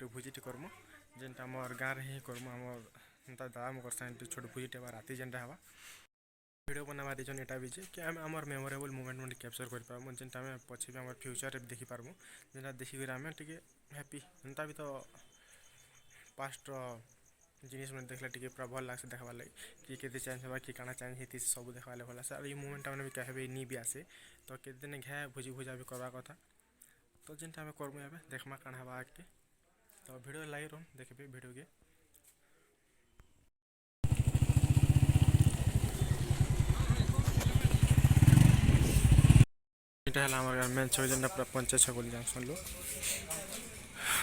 गोटे भोजीटे करमु जेनटा आमर गाँव रे ही करमु आमर दादा मोर साथ छोट भोजीटे राति जेनटा हवा वीडियो बनावा रीजन एटा भी जे कि आम आमर मेमोरेबल मोमेंट मन कैप्चर कर पारमु जेनटा आम पछे भी आमर फ्यूचर रे देखि पारमु जेनटा देखि आम टिके हैप्पी जेनटा भी तो पास्ट जिनिस मैंने देखला टिके पूरा भल लागसे देखबार लगे कि केते चेंज होगा कि काना चेंज होती सब देखा भल आसे और ये मोमेंट मैंने भी कहे नी भी आसे तो केते दिन घे भोजी भोजा भी करवा कथा तो जेनटा आम करमु एबे देखमा काना हवा आगे तो वीडियो लाइक रन देखबे वीडियो के এটা হলো আমার মেন ছবি যেটা পুরো পঞ্চায়েত ছবি জাংশন লো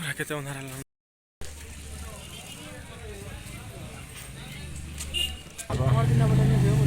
রাখতে ওনারা আমার দিন বলে নিয়ে যাবো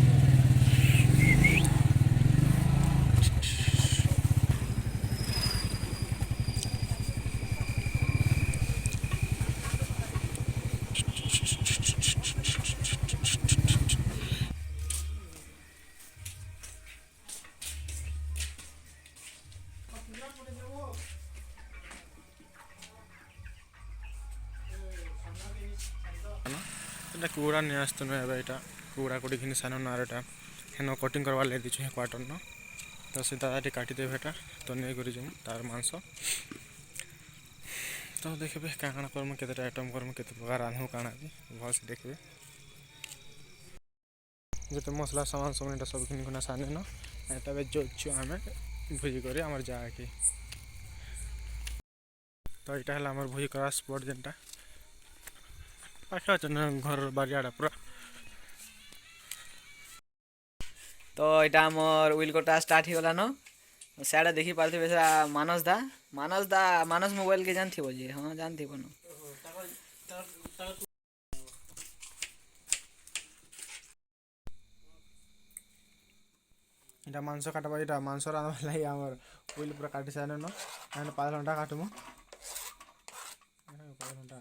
এটা কুড়া নিয়ে আসতো না এবার এটা কুড়া কুড়ি ঘিনি সানো না আর এটা হেন কটিং করবার লাগে দিছু হে কোয়ার্টার ন তো সে দাদাটি কাটি দেবে এটা তো নিয়ে করে যাবো তার মাংস তো দেখবে কাଣା করমু কেতেটা আইটম করমু কেতে প্রকার রান্ধু কাଣା भी भलसे देखबे যেতে মশলা সামান সামান এটা সব কিনি কোনা সানে ন এটা বে যোচ্ছু আমি ভুজি করে আমার যাকে তো এটা হলো আমার ভুজি করা স্পট যেটা পাখা আছে না ঘর বাড়িয়াড়া পুরা तो এটা আমার উইল কোটা স্টার্ট হিগলা ন সেটা দেখি পারথিবে সেটা মানস মোবাইল के जानथिबो जे हां जानथिबो न এটা মাংস কাটাবা এটা মাংস রান্না লাই আমার উইল পুরা কাটি সানো ন আমি 5 ঘন্টা কাটমু 5 ঘন্টা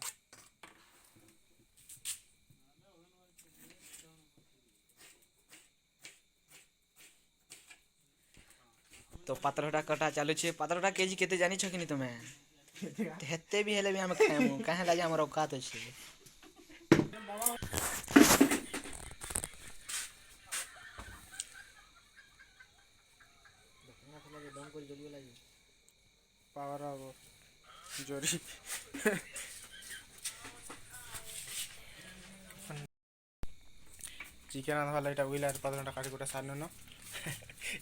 तो पात्रटा कटा चालू छे पात्रटा केजी केते जानि छ कि नि तमे हेते भी हेले भी हम खाएमु काहे लागे हमर औकात छे पावर अब जोरी चिकेन आधा लाइटा उइलार 5 घंटा काटी गोटा सारनो न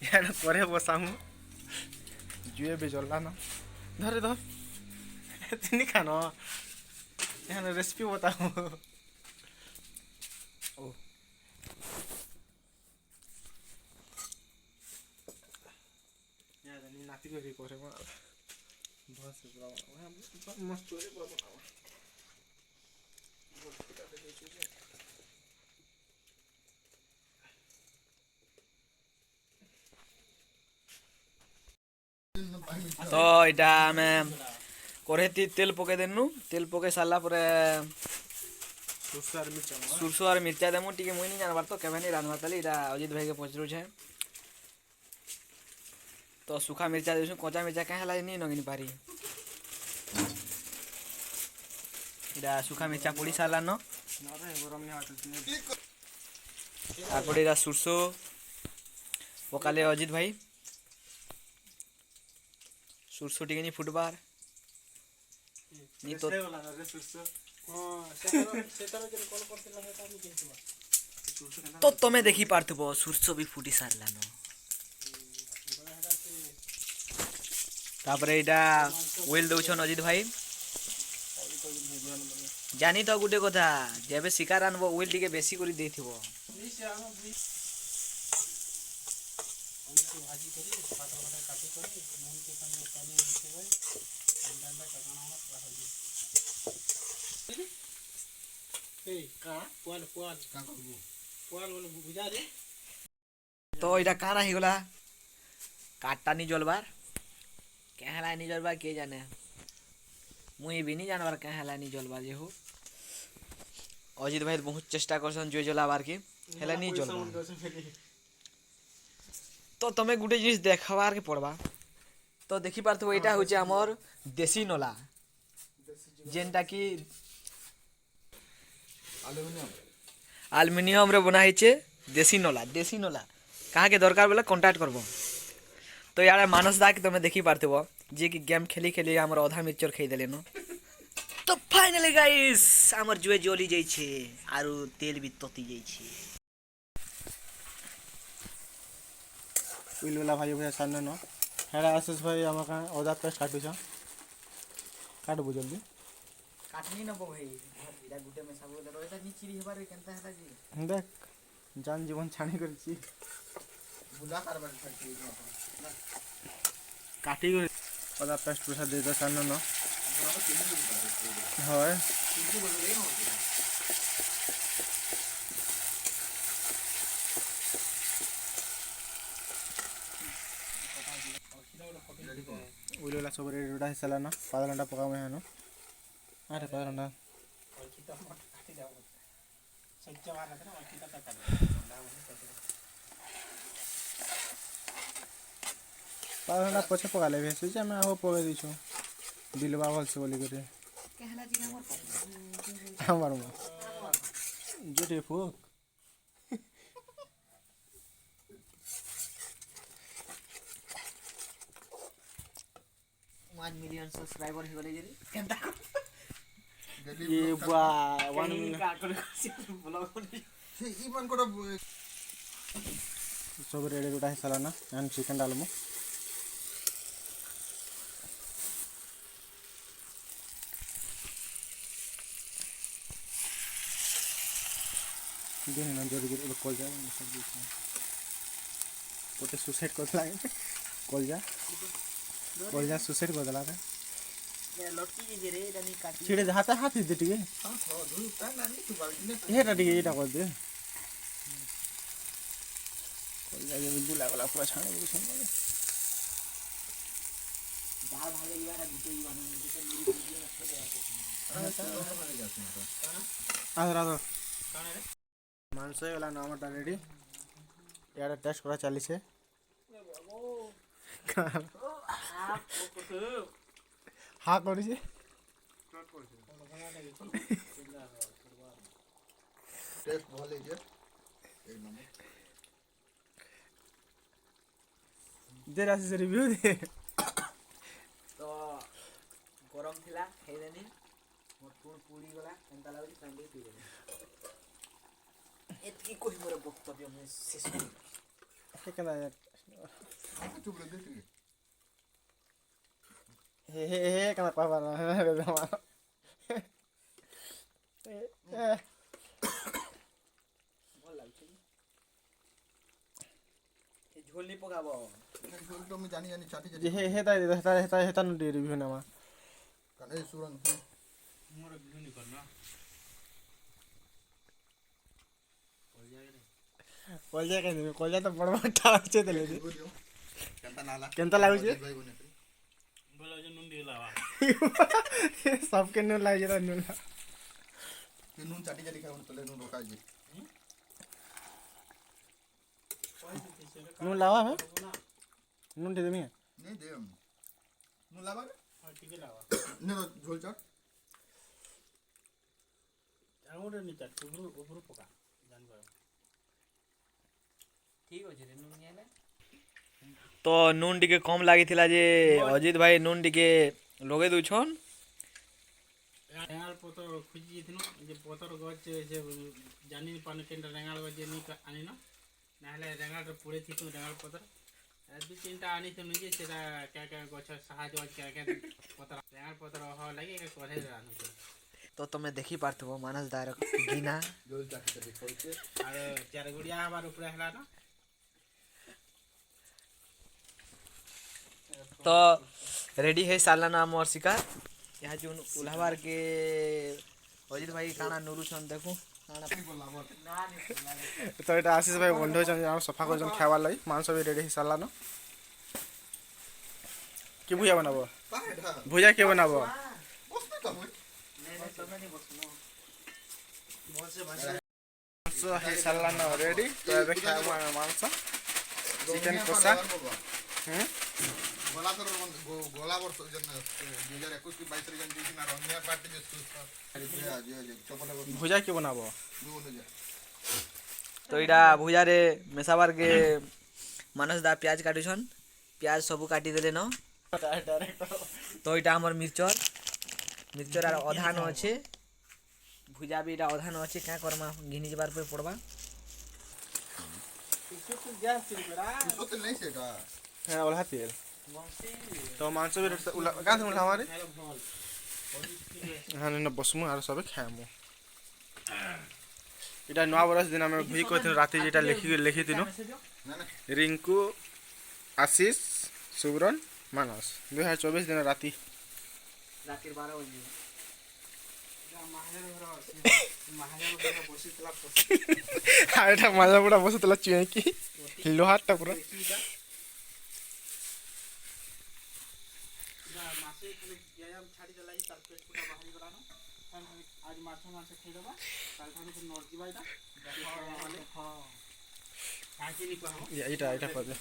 यार करे बसामु जुए भी जल्ला न धरे धर तिनी खानो यहाँ रेसिपी बताओ ओ यार नी नाती को करे बहुत से मस्त चोरी बनाओ तो इटा में कढ़ेती तेल पके देनु तेल पके सारला परे सुरसो और मिर्चा देमु टिके मुई नहीं जानबार तो केबे नहीं रांधबार ताली इटा अजित भाई के पचरू छे तो सूखा मिर्चा देसु कच्चा मिर्चा काहे ला नहीं नगिनी पारी इटा सूखा मिर्चा पोड़ी सारला न तारपरे इटा सुरसो पकाले अजित भाई सुरसो टिके नहीं फुटबार नहीं तो तमे देखी पारथबो सुरसो भी फुटी सारला न तापरे इटा ओइल दउछन अजित भाई जानी तो गुटे कथा जेबे शिकार आनबो ओइल टिके बेसी करी देथिबो तो इटा काना हिगला काटता नहीं जलबार कहला नहीं जलबार के जाने मुई भी नहीं जानबार कहला नहीं जलबार जे हो अजित भाई बहुत चेष्टा करसन जो जलाबार के हेला नहीं जलबार तो तमे गुटे जिनिस देखबार के पड़बा तो देखि पारथबो एटा होचे हमर देसी नला जेनटा कि ଆଲୁମିନିୟମ ଆଲୁମିନିୟମ ରେ ବନା ହେଇଛେ देसी नला कहा के दरकार बोले कांटेक्ट करबो। तो यार मानस दा के तुम देखी पारथबो जे कि गेम खेली खेली हमर आधा मिक्सचर खाई देले न। तो फाइनली गाइस हमर जुए जली जाई छे आरु तेल भी तती जाई छे। उइल वाला भाई भैया सामने न हेड़ा आशीष भाई हम का ओदा पेस्ट काटू छ काटबो जल्दी काटनी न बो भाई इडा गुटे में सब दरो एटा निचिरी हेबार केनता हला जी देख जान जीवन छाणी करछि ବୁଲା କାରବାର ଛାଡି काटी कर ओदा पेस्ट पैसा दे दे सामने न होय उइल वाला सब रेडी रेडा हिसाला न पादल घंटा पका में है न अरे पादल घंटा पादल घंटा पछे पका ले भेसे जे मैं हो पवे दी छु बिलवा भल से बोली करे कहला जी हमर हमर मो जोटे फुक 1 मिलियन सब्सक्राइबर हो गले जे केनता ये वाह 1 मिलियन का कर ब्लॉग ସେ ଇମାନଙ୍କର सब रेडी रेडा हिसाला न एंड चिकन डालमु दिन न जोरी जोरी कॉल जा सब दिस पोते सुसाइड कर लागे कॉल जा सुसाइड कर दला रे लटकी जे रे दानी काटी छिड़े हाथ हाथ दे टिके ଧୁତା ନାନି ତୁ ବାଲଟିନେ हेटा टिके एटा कर दे कॉल जा ये बुला वाला पूरा छाने बुझ सुन बाहर भागे यार गुटे युवा ने गुटे मेरी वीडियो न छोड़े आदर आदर मांस वाला नामटा रेडी यार टेस्ट करा चली छे हाँ करी छे ଟେଷ୍ଟ ଭଲ ହେଇଛି ଏଇ ନମ୍ବର दे राशि से रिव्यू दे तो गरम थिला खाई देनी मोर टूण पूरी गला एंता लागली कांडी पी देनी एतकी कोही मोर वक्तव्य में शेष हे कदा यार ଚୁପ ରେ ଦେଖି हे कदा पापा भल लागछ ए झोल नि पकाबो ଝୋଲ ମୁଁ ଜାଣି ଜାଣି ଚାଟି जे ଚାଟି हे ता हेता हेता न रिव्यू नामा କାନେ ସୁରନ୍ ମୋର ଭିଉ ନି କରନା कॉल जा के कॉल जा तो बड़ बड़ टावर छे देले କେନ୍ତା ନାଲା केनता लागु छे ଭାଇ ବନେ ବୋଲେ ଯେ ନୁନ ଦିଲା सब के न लागे ता न ସେ ନୁନ ଚାଟି ଚାଟି ଖାଉ ତଲେ ନୁନ ରୋକା ଯେ न लावा है न दे देमी ନେ ଦେ ନୁନ ଲାବା ଟିକେ ଲାवा ନେ ଝୋଲ ଚାଟ ଆଉରେ ନି ଚାଟ ଉପରୁ ପକା ଜାନ ଗयो ठीक अछि रे नुन गेले तो नून टिके कम लागि थिला जे अजित भाई नून टिके लगे दुछन ରେଙ୍ଗାଳ ପତର ଖୋଜି ଯାଇଥିନୁ ଯେ ପତର ଗଛ ଯେ ଜାନି ପାନି କେନ୍ଟା ରେଙ୍ଗାଳ ଗଛ ଯେ ନି ଆନିନ ନାହେଲେ ରେଙ୍ଗାଳର ପୁଳେ ଥିତୁ ରେଙ୍ଗାଳ ପତର ଦୁଇ ତିନିଟା ଆଣିଥିନୁ ଯେ ସେଟା କ୍ୟା କ୍ୟା ଗଛ ସାହାଯ୍ୟ କ୍ୟା କ୍ୟା ପତର ରେଙ୍ଗାଳ ପତର ହ ଲାଗି କଢ଼େଇରେ ଆଣୁଛୁ तो तमे देखी पारथबो मानस दार गिना ଝୋଲ ଚାଟି ଚାଟି ଖାଉଛେ ଆଉ ଚାର ଗୁଡ଼ିଆ ହେବାର ଉପରେ ହେଲା ନା तो रेडी है साला ना मोर शिकार यहाँ जो उल्हाबार के अजित भाई काना नुरुछन देखू काना तो एटा आशीष भाई बंधु छन हम सफा कर खावा लाई मांस भी रेडी हिसाला न कि भुया बनाबो ପାଏଟା भुया के बनाबो ବସବେ ତ ମୁଁ मांस हिसाला न रेडी तो एबे खावा मांस चिकन कोसा ଗଲା ଥର ଗଲା ବର୍ଷ ଯେନ୍ 2021 କି 22 ରେ ଯେନ୍ ଦେଇଛି ନା ଅନ୍ୟ ପାର୍ଟି ଯେ ଚପଲ ଭୁଜା କିଏ ବନାବ ତ ଏଇଟା ଭୁଜାରେ ମିଶାବାର୍ କେ ମାନସ ଦା ପିଆଜ କାଟୁଛନ୍ ପିଆଜ ସବୁ କାଟି ଦେଲେ ନ ତ ଏଇଟା ଆମର ମିର୍ଚର ଆର ଅଧା ନ ଅଛେ ଭୁଜା ବି ଏଇଟା ଅଧା ନ ଅଛେ କାଁ କର୍ମା ଘିନି ଯିବାର ପାଇଁ ପଡ଼ବା ସତେ ନାଇଁ ସେଟା হ্যাঁ ওলা তেল তো মাংস ବି ଗାଁ থেকে আমারে হ্যাঁ না বসমু আর সবে খাইমু এটা নয়া বরস দিন আমি ভুই কইଥିଲୁ রাতে যেটা লিখিଥିଲୁ ନା ନା রিঙ্কু আশিস সুব্রন মানস 2024 দিন রাতি ରାତିର 12 ବଜେ আর এটা মাজা পুরা বসেছিল চুঁকি লোহারটা পুরা ମାସେ ଖାଲି ବ୍ୟାୟାମ ଛାଡ଼ି ଦେଲା ତାର ପେଟ ପୁରା ବାହାରି ଗଲାନ ଆଜି ମାଛ ଖାଇଦେବା କାଲି ଠାରୁ ନର୍ଯିବା ଏଇଟା କାହିଁକି ନି କହ এইটা এটা করে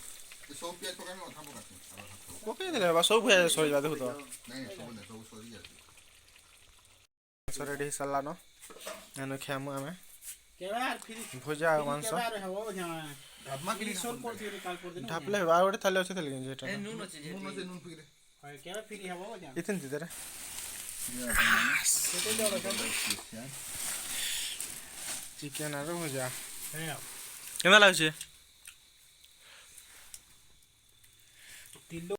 ସବୁ ପିଆଜ ପକାମି ଅଧା ପକାମି পকাই দিলে বা সব হয়ে সরিবা দেখো তো ନାଇଁ ସବୁ ନାଇଁ ସବୁ ସରି ଯାଉଛି মাংস রেডি সারলা ন এনে খাইমু আমি କେବେ ଆର ଫିରି ভুজা আর মাংস କେବେ ଆର ହେବ ଢାପମା କିନି ସୋର କରୁଥିବେ କାଲ ପରଦିନ ঢাপলে আর ওটা থালে আছে থালে গেঞ্জি এটা নুন ଅଛି ନୁନ ଅଛି ନୁନ ଫିକିରେ କେବେ ଫିରି ହେବ ইতিন দিদারে চিকেন আর ভুজা কেমন লাগছে ତିଲ